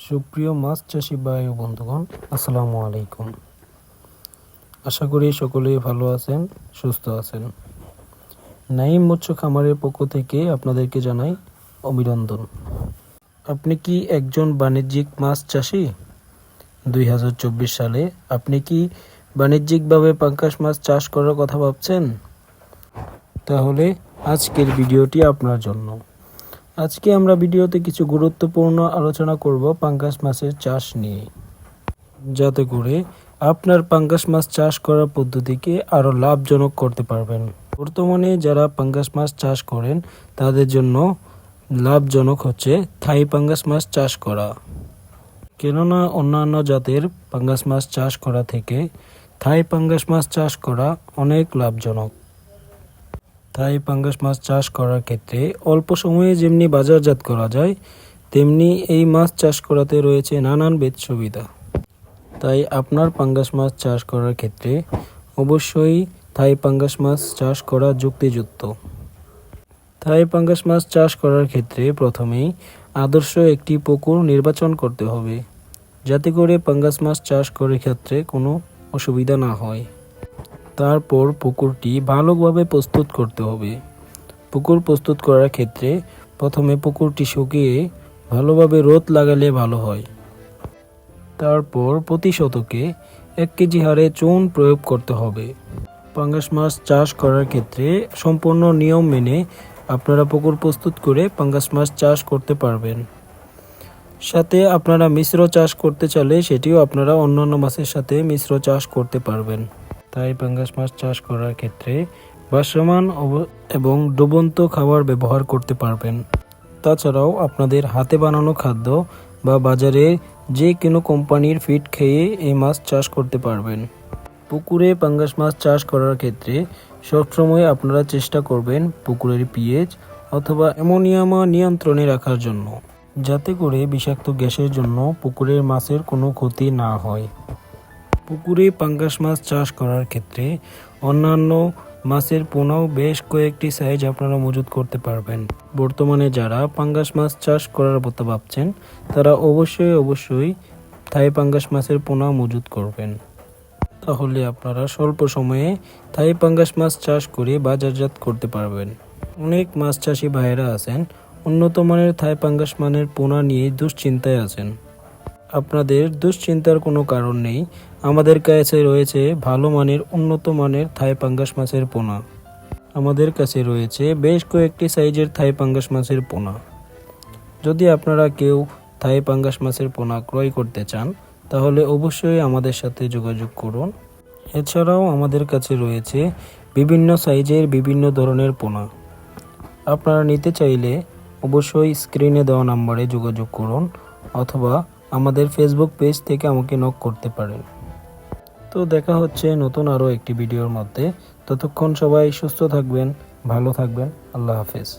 সুপ্রিয় মাছ চাষি ভাই ও বন্ধুগণ, আসসালামু আলাইকুম। আশা করি সকলেই ভালো আছেন, সুস্থ আছেন। নাইম মৎস্য খামারের পক্ষ থেকে আপনাদেরকে জানাই অভিনন্দন। আপনি কি একজন বাণিজ্যিক মাছ চাষি? 2024 সালে আপনি কি বাণিজ্যিকভাবে পাঙ্গাস মাছ চাষ করার কথা ভাবছেন? তাহলে আজকের ভিডিওটি আপনার জন্য। আজকে আমরা ভিডিওতে কিছু গুরুত্বপূর্ণ আলোচনা করব পাঙ্গাস মাছের চাষ নিয়ে, যাতে করে আপনার পাঙ্গাস মাছ চাষ করার পদ্ধতিকে আরও লাভজনক করতে পারবেন। বর্তমানে যারা পাঙ্গাস মাছ চাষ করেন তাদের জন্য লাভজনক হচ্ছে থাই পাঙ্গাস মাছ চাষ করা, কেননা অন্যান্য জাতের পাঙ্গাস মাছ চাষ করা থেকে থাই পাঙ্গাস মাছ চাষ করা অনেক লাভজনক। থাই পাঙ্গাস মাছ চাষ করার ক্ষেত্রে অল্প সময়ে যেমনি বাজারজাত করা যায়, তেমনি এই মাছ চাষ করাতে রয়েছে নানানবিধ সুবিধা। তাই আপনার পাঙ্গাস মাছ চাষ করার ক্ষেত্রে অবশ্যই থাই পাঙ্গাস মাছ চাষ করা যুক্তিযুক্ত। থাই পাঙ্গাস মাছ চাষ করার ক্ষেত্রে প্রথমেই আদর্শ একটি পুকুর নির্বাচন করতে হবে, যাতে করে পাঙ্গাস মাছ চাষ করার ক্ষেত্রে কোনো অসুবিধা না হয়। তারপর পুকুরটি ভালোভাবে প্রস্তুত করতে হবে। পুকুর প্রস্তুত করার ক্ষেত্রে প্রথমে পুকুরটি শুকিয়ে ভালোভাবে রোদ লাগালে ভালো হয়। তারপর প্রতি শতকে 1 কেজি হারে চুন প্রয়োগ করতে হবে। পাঙ্গাস মাছ চাষ করার ক্ষেত্রে সম্পূর্ণ নিয়ম মেনে আপনারা পুকুর প্রস্তুত করে পাঙ্গাস মাছ চাষ করতে পারবেন। সাথে আপনারা মিশ্র চাষ করতে চাইলে সেটিও আপনারা অন্যান্য মাছের সাথে মিশ্র চাষ করতে পারবেন। তাই পাঙ্গাস মাছ চাষ করার ক্ষেত্রে ভাসমান এবং ডুবন্ত খাবার ব্যবহার করতে পারবেন। তাছাড়াও আপনাদের হাতে বানানো খাদ্য বা বাজারে যে কোনো কোম্পানির ফিড খেয়ে এই মাছ চাষ করতে পারবেন। পুকুরে পাঙ্গাস মাছ চাষ করার ক্ষেত্রে সবসময় আপনারা চেষ্টা করবেন পুকুরের পিএইচ অথবা অ্যামোনিয়াম নিয়ন্ত্রণে রাখার জন্য, যাতে করে বিষাক্ত গ্যাসের জন্য পুকুরের মাছের কোনো ক্ষতি না হয়। পুকুরে পাঙ্গাস মাছ চাষ করার ক্ষেত্রে অন্যান্য মাছের পোনাও বেশ কয়েকটি সাইজ আপনারা মজুত করতে পারবেন। বর্তমানে যারা পাঙ্গাস মাছ চাষ করার কথা ভাবছেন তারা অবশ্যই থাই পাঙ্গাস মাছের পোনা মজুত করবেন। তাহলে আপনারা স্বল্প সময়ে থাই পাঙ্গাস মাছ চাষ করে বাজারজাত করতে পারবেন। অনেক মাছ চাষি ভাইয়েরা আছেন উন্নত মানের থাই পাঙ্গাস মানের পোনা নিয়ে দুশ্চিন্তায় আছেন। আপনাদের দুশ্চিন্তার কোনো কারণ নেই, আমাদের কাছে রয়েছে ভালো মানের উন্নত মানের থাই পাঙ্গাস মাছের পোনা। আমাদের কাছে রয়েছে বেশ কয়েকটি সাইজের থাই পাঙ্গাস মাছের পোনা। যদি আপনারা কেউ থাই পাঙ্গাস মাছের পোনা ক্রয় করতে চান তাহলে অবশ্যই আমাদের সাথে যোগাযোগ করুন। এছাড়াও আমাদের কাছে রয়েছে বিভিন্ন সাইজের বিভিন্ন ধরনের পোনা। আপনারা নিতে চাইলে অবশ্যই স্ক্রিনে দেওয়া নাম্বারে যোগাযোগ করুন অথবা আমাদের ফেসবুক পেজ থেকে আমাকে নক করতে পারেন। তো দেখা হচ্ছে নতুন আরও একটি ভিডিওর মধ্যে। ততক্ষণ সবাই সুস্থ থাকবেন, ভালো থাকবেন। আল্লাহ হাফেজ।